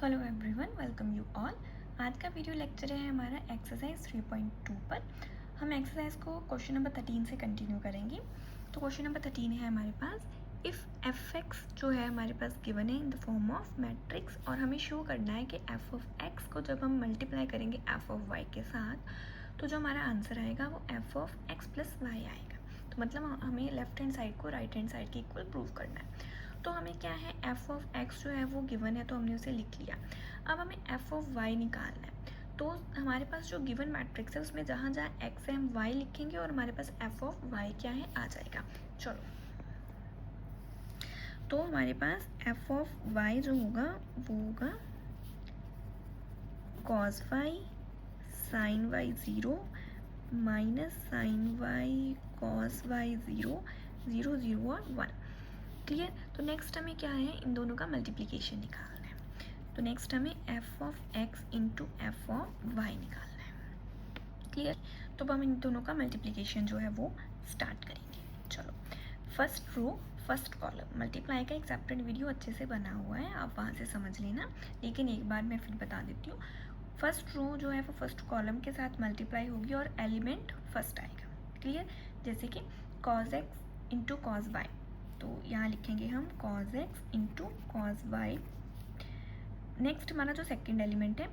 Hello everyone, welcome you all. आज का video lecture है हमारा एक्सरसाइज 3.2 पर। हम एक्सरसाइज को क्वेश्चन नंबर 13 से कंटिन्यू करेंगे। तो क्वेश्चन नंबर 13 है हमारे पास, इफ़ एफ एक्स जो है हमारे पास गिवन है in the form of matrix, और हमें शो करना है कि एफ ऑफ एक्स को जब हम मल्टीप्लाई करेंगे एफ ऑफ वाई के साथ, तो जो हमारा आंसर आएगा वो f of x plus y आएगा। तो मतलब हमें लेफ्ट हैंड साइड को राइट हैंड साइड के इक्वल प्रूव करना है। तो हमें क्या है, एफ ऑफ एक्स जो है वो गिवन है तो हमने उसे लिख लिया। अब हमें एफ ऑफ वाई निकालना है। तो हमारे पास जो गिवन मैट्रिक्स है उसमें जहाँ जहाँ एक्स है हम वाई लिखेंगे और हमारे पास एफ ऑफ वाई क्या है आ जाएगा। चलो, तो हमारे पास एफ ऑफ वाई जो होगा वो होगा cos y sine y zero minus sine y cos y zero, zero zero और 1। क्लियर। तो नेक्स्ट हमें क्या है, इन दोनों का मल्टीप्लिकेशन निकालना है। तो नेक्स्ट हमें f of x into f of y निकालना है। क्लियर। तो अब हम इन दोनों का मल्टीप्लिकेशन जो है वो स्टार्ट करेंगे। चलो, first row first column multiply का एक सेपरेट वीडियो अच्छे से बना हुआ है, आप वहाँ से समझ लेना, लेकिन एक बार मैं फिर बता देती हूँ। फर्स्ट रो जो है वो फर्स्ट कॉलम के साथ मल्टीप्लाई होगी और एलिमेंट फर्स्ट आएगा। क्लियर। जैसे कि cos x into cos y, तो यहाँ लिखेंगे हम cos x into cos y. Next हमारा जो सेकंड एलिमेंट है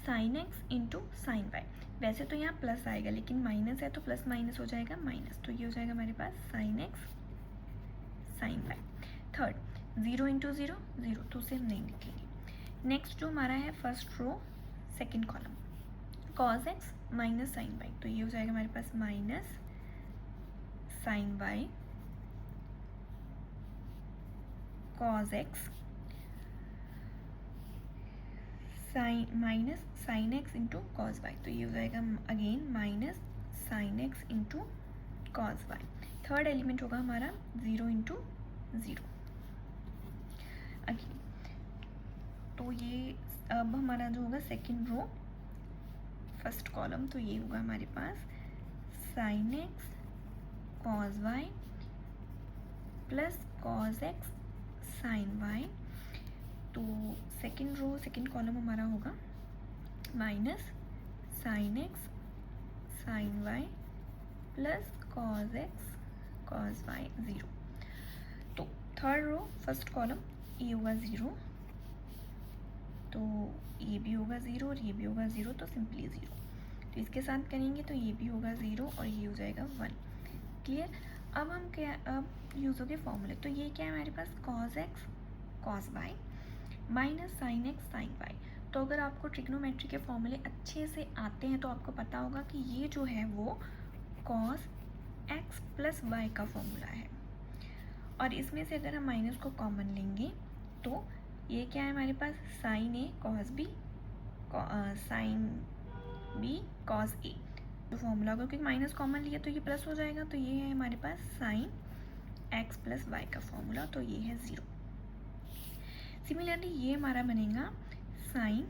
sine x into sine y. वैसे तो यहाँ प्लस आएगा लेकिन माइनस है तो प्लस माइनस हो जाएगा माइनस, तो ये हो जाएगा हमारे पास sine x sine y. Third zero into zero zero, तो उसे हम नहीं लिखेंगे। नेक्स्ट जो हमारा है first row second column cos x minus sine y, तो ये हो जाएगा हमारे पास minus sine y cos x sine minus sine x into cos y, तो ये हो जाएगा again minus sine x into cos y. Third element होगा हमारा ज़ीरो इंटू ज़ीरो अगेन। तो ये अब हमारा जो होगा सेकेंड रो फर्स्ट कॉलम, तो ये होगा हमारे पास sine x cos y plus cos x sine y. तो सेकेंड रो सेकेंड कॉलम हमारा होगा minus sine x sine y plus cos x cos y zero. तो थर्ड रो फर्स्ट कॉलम ये होगा ज़ीरो, तो ये भी होगा ज़ीरो और ये भी होगा ज़ीरो, तो सिंपली ज़ीरो। तो इसके साथ करेंगे तो ये भी होगा ज़ीरो और ये हो जाएगा 1। क्लियर। अब हम क्या अब यूज़ हो गए फॉर्मूले। तो ये क्या है हमारे पास cos x cos y minus sine x sine y. तो अगर आपको ट्रिग्नोमेट्री के फॉर्मूले अच्छे से आते हैं तो आपको पता होगा कि ये जो है वो कॉस एक्स प्लस वाई का फॉर्मूला है, और इसमें से अगर हम माइनस को कॉमन लेंगे तो ये क्या है हमारे पास sine a cos b sine b cos a जो फॉर्मूला होगा, क्योंकि माइनस कॉमन लिया तो ये प्लस हो जाएगा। तो ये है हमारे पास साइन एक्स प्लस वाई का फॉर्मूला, तो ये है ज़ीरो। सिमिलरली ये हमारा बनेगा साइन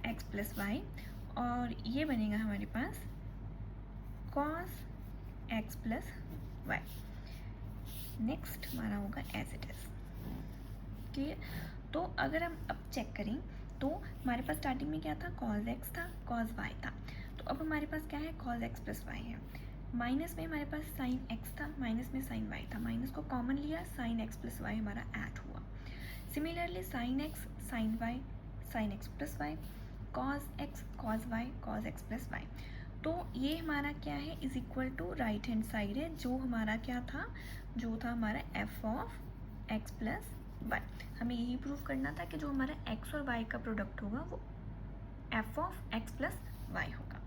एक्स प्लस वाई, और ये बनेगा हमारे पास cos x plus y. Next हमारा होगा एज इट इज़। क्लियर। तो अगर हम अब चेक करें तो हमारे पास स्टार्टिंग में क्या था, कॉज एक्स था कॉज वाई था। तो अब हमारे पास क्या है, कॉज एक्स प्लस वाई है। माइनस में हमारे पास साइन एक्स था, माइनस में साइन वाई था, माइनस को कॉमन लिया, साइन एक्स प्लस वाई हमारा ऐड हुआ। Similarly sine x sine y sine x plus y cos x cos y cos x plus y. तो ये हमारा क्या है, is equal to right hand side है, जो हमारा क्या था, जो था हमारा f of x plus y. हमें यही प्रूव करना था कि जो हमारा एक्स और वाई का प्रोडक्ट होगा वो f of x plus y होगा।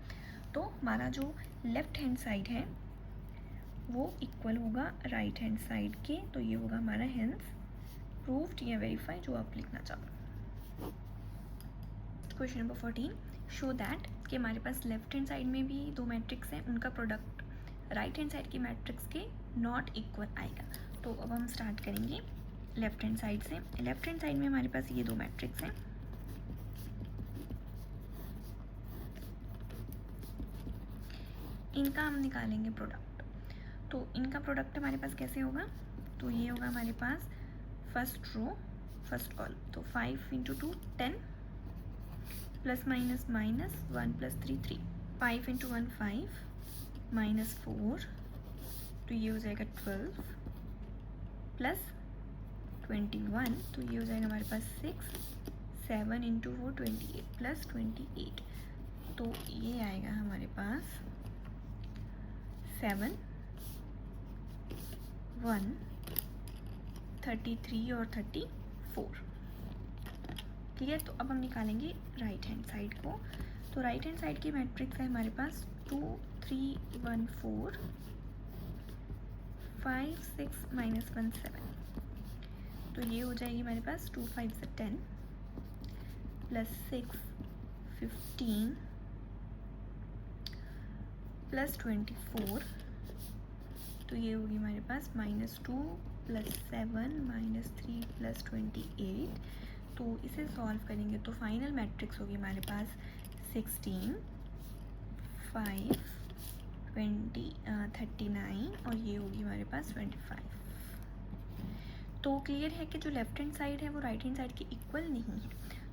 तो हमारा जो लेफ्ट हैंड साइड है वो इक्वल होगा राइट हैंड साइड के, तो ये होगा हमारा हेंस प्रूव्ड या वेरीफाई, जो आप लिखना चाहो। क्वेश्चन नंबर 14, शो दैट कि हमारे पास लेफ्ट हैंड साइड में भी दो मैट्रिक्स हैं, उनका प्रोडक्ट राइट हैंड साइड की मैट्रिक्स के नॉट इक्वल आएगा। तो अब हम स्टार्ट करेंगे लेफ्ट हैंड साइड से। लेफ्ट हैंड साइड में हमारे पास ये दो मैट्रिक्स हैं, इनका हम निकालेंगे प्रोडक्ट। तो इनका प्रोडक्ट हमारे पास कैसे होगा, तो ये होगा हमारे पास फर्स्ट रो फर्स्ट कॉलम, तो 5 into 2 10, plus minus minus 1 plus 3 3, 5 into 1 5, minus 4, तो ये हो जाएगा 12, प्लस 21, तो ये हो जाएगा हमारे पास 6, 7 इंटू 4 28, प्लस 28, तो ये आएगा हमारे पास 7 1 33 और 34। क्लियर। तो अब हम निकालेंगे राइट हैंड साइड को। तो राइट हैंड साइड की मैट्रिक्स है हमारे पास 2 3 1 4 5 6 माइनस 1 7, तो ये हो जाएगी हमारे पास 2 5 से 10, प्लस 6 15, प्लस 24, तो ये होगी हमारे पास -2 प्लस 7 माइनस 3 प्लस 28। तो इसे सॉल्व करेंगे तो फाइनल मैट्रिक्स होगी हमारे पास 16 5 20 39 और ये होगी हमारे पास 25। तो क्लियर है कि जो लेफ्ट हैंड साइड है वो राइट हैंड साइड के इक्वल नहीं है,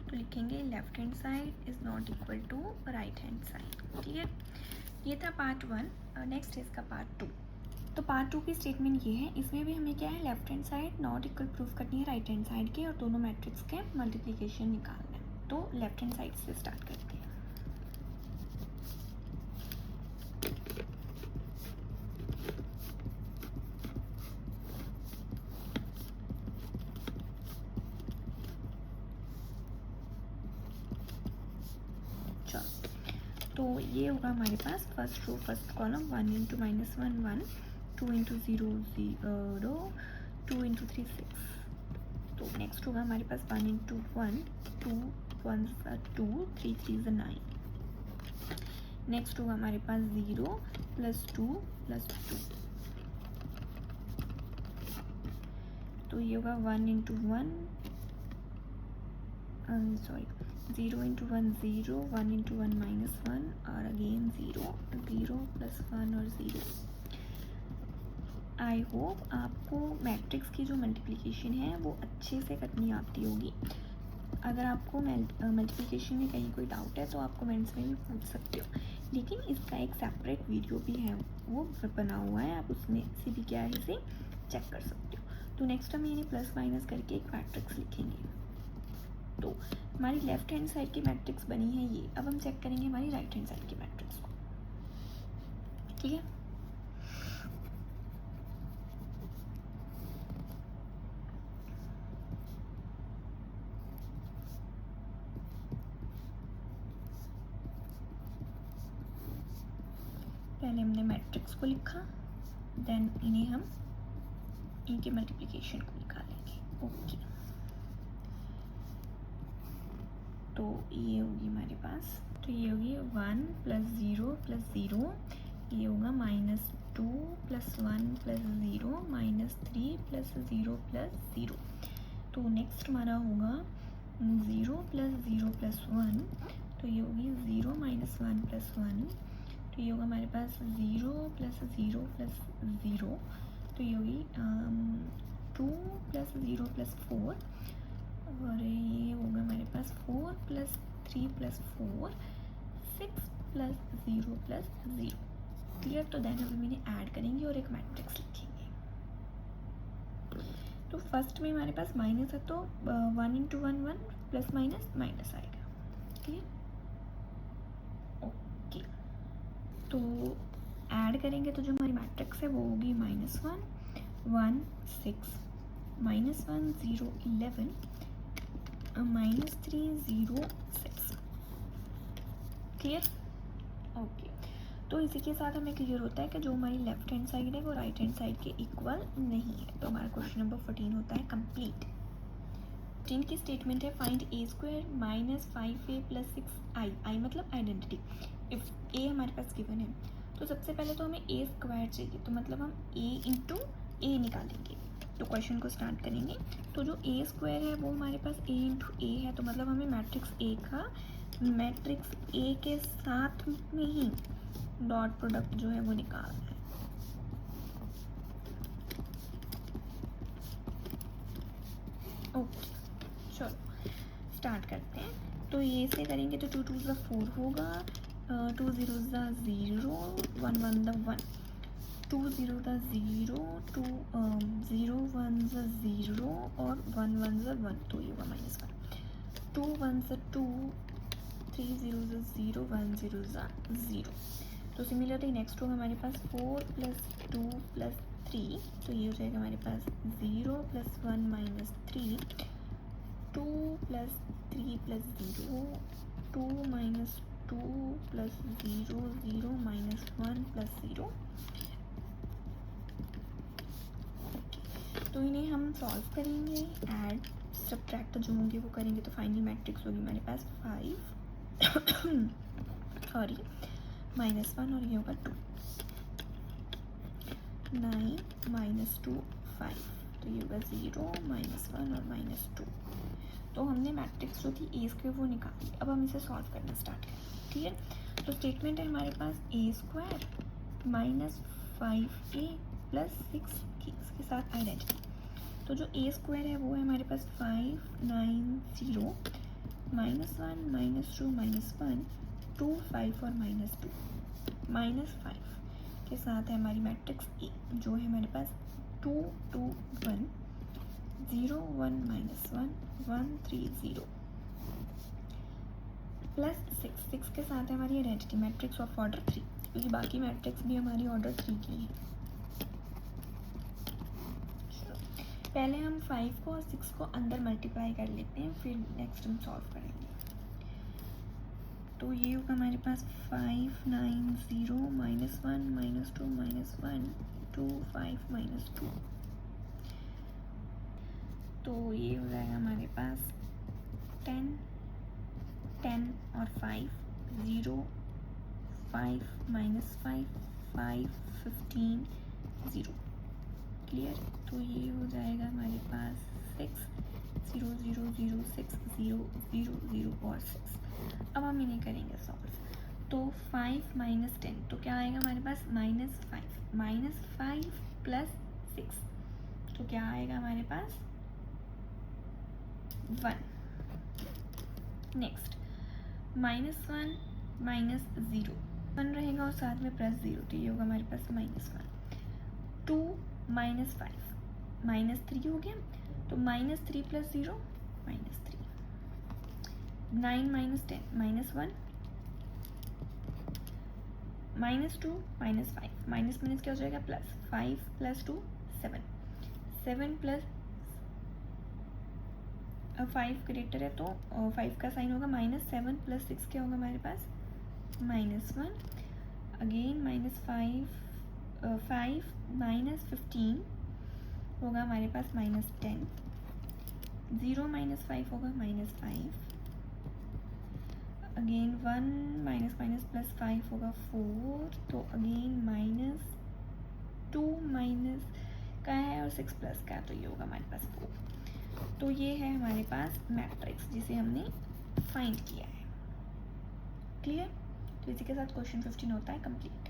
तो लिखेंगे left hand side is not equal to right hand side. Clear. ये था पार्ट 1। नेक्स्ट है इसका पार्ट 2। तो पार्ट 2 की स्टेटमेंट ये है, इसमें भी हमें क्या है left hand side not equal proof करनी है राइट हैंड साइड के और दोनों मैट्रिक्स के मल्टीप्लिकेशन निकालना है। तो लेफ्ट हैंड साइड से स्टार्ट करते हैं। तो ये होगा हमारे पास first row first column 1 into minus 1 1, 2 into 0 0, 2 into 3 6। तो नेक्स्ट होगा हमारे पास 1 इंटू 1 2 1 2 3 3 9। नेक्स्ट होगा हमारे पास 0 प्लस 2 प्लस 2, तो ये होगा 1 into 1 sorry 0 into 1 0, 1 into 1 minus 1 और अगेन 0 0 प्लस 1 और 0। आई होप आपको मैट्रिक्स की जो मल्टीप्लिकेशन है वो अच्छे से करनी आती होगी। अगर आपको मल्टीप्लिकेशन में कहीं कोई डाउट है तो आप कमेंट्स में भी पूछ सकते हो, लेकिन इसका एक सेपरेट वीडियो भी है वो बना हुआ है, आप उसमें से भी क्या है इसे चेक कर सकते हो। तो नेक्स्ट हम ये प्लस माइनस करके एक मैट्रिक्स लिखेंगे। तो हमारी लेफ्ट हैंड साइड की मैट्रिक्स बनी है ये। अब हम चेक करेंगे हमारी राइट हैंड साइड की मैट्रिक्स को। ठीक है। पहले हमने मैट्रिक्स को लिखा, देन इन्हें हम इनके मल्टीप्लिकेशन को निकालेंगे। ओके। तो ये होगी हमारे पास, तो ये होगी 1 प्लस 0 प्लस 0, ये होगा -2 प्लस 1 प्लस 0 -3 प्लस 0 प्लस 0। तो नेक्स्ट हमारा होगा 0 प्लस 0 प्लस 1, तो ये होगी 0 माइनस 1 प्लस 1, तो ये होगा हमारे पास 0 प्लस 0 प्लस 0, तो ये होगी 2 प्लस 0 प्लस 4 और ये होगा हमारे पास 4 plus 3 plus 4 6 plus 0 plus 0। Clear. तो देन हम इन्हें ऐड करेंगे और एक मैट्रिक्स लिखेंगे। तो फर्स्ट में हमारे पास माइनस है तो 1 इंटू 1 1 प्लस माइनस माइनस आएगा। क्लियर। ओके। तो ऐड करेंगे तो जो हमारी मैट्रिक्स है वो होगी -1 1 6 -1 0 11 -3 0 6। क्लियर। ओके। तो इसी के साथ हमें क्लियर होता है कि जो हमारी लेफ्ट हैंड साइड है वो राइट हैंड साइड के इक्वल नहीं है। तो हमारा क्वेश्चन नंबर 14 होता है कंप्लीट। 14 की स्टेटमेंट है find a square minus 5a plus 6i। आई मतलब आइडेंटिटी। इफ a हमारे पास गिवन है तो सबसे पहले तो हमें a स्क्वायर चाहिए, तो मतलब हम a इंटू a निकालेंगे। तो क्वेश्चन को स्टार्ट करेंगे। तो जो a स्क्वायर है वो हमारे पास a इंटू a है, तो मतलब हमें मैट्रिक्स a का मैट्रिक्स a के साथ में ही डॉट प्रोडक्ट जो है वो निकालना है। ओके। स्टार्ट करते हैं। तो ये से करेंगे तो 2 2 4 होगा, 2 0 0, 1 1 1, 2 0 0, 2 0 1 0 और 1 1 1, तो ये होगा -1, 2 1 2, 3 0 0, 1 0 0। तो सिमिलरली नेक्स्ट होगा हमारे पास 4 + 2 + 3, तो ये हो जाएगा हमारे पास 0 + 1 - 3, 2 + 3 + 0, 2 - 2 + 0, 0 - 1 + 0। तो इन्हें हम सॉल्व करेंगे, ऐड सब्ट्रैक्ट जो होंगे वो करेंगे, तो फाइनली मैट्रिक्स होगी हमारे पास 5 सॉरी -1 और ये होगा 2, 9 - 2 5, तो ये होगा 0 -1 और -2। तो हमने मैट्रिक्स जो थी A² वो निकाली। अब हम इसे सॉल्व करना स्टार्ट करें। ठीक है, तो स्टेटमेंट है हमारे पास A² - 5A + 6 इसके साथ आइडेंटिटी। तो जो A² है वो है हमारे पास 5 9 0 -1 -2 -1 2 5 और -2 -5 के साथ है हमारी मैट्रिक्स A जो है हमारे पास 2 2 1 0 1 -1 1 3 0 +6 6 के साथ है हमारी आइडेंटिटी मैट्रिक्स ऑफ ऑर्डर 3, क्योंकि बाकी मैट्रिक्स भी हमारी ऑर्डर 3 की है। पहले हम 5 को और 6 को अंदर मल्टीप्लाई कर लेते हैं, फिर नेक्स्ट हम सॉल्व करेंगे। तो ये होगा हमारे पास 5 9 0 -1 -2 -1 2 5 -2, तो ये हो जाएगा हमारे पास 10 10 और 5 0 5 -5 5 15 0। क्लियर, तो ये हो जाएगा हमारे पास 6 0 0 0 6 0 0 0 और 6। अब हम इन्हें करेंगे सॉल्व। तो 5 - 10, तो क्या आएगा हमारे पास -5 -5 + 6, तो क्या आएगा हमारे पास 1। नेक्स्ट -1 -0 1 रहेगा और साथ में +0, तो ये होगा हमारे पास -1। 2 -5 -3 हो गया, तो -3 + 0 -3। 9 - 10 -1 -2 -5 माइनस क्या हो जाएगा प्लस, 5 + 2 7 7 + 5 ग्रेटर है तो 5 का साइन होगा -7 + 6 क्या होगा हमारे पास -1। अगेन -5 5 -15 होगा हमारे पास -10, 0 - 5 होगा -5, अगेन 1 - +5 होगा 4, तो अगेन -2 माइनस का है और 6 प्लस का, तो ये होगा हमारे पास 4। तो ये है हमारे पास मैट्रिक्स जिसे हमने फाइंड किया है। क्लियर, तो इसी के साथ क्वेश्चन 15 होता है कंप्लीट।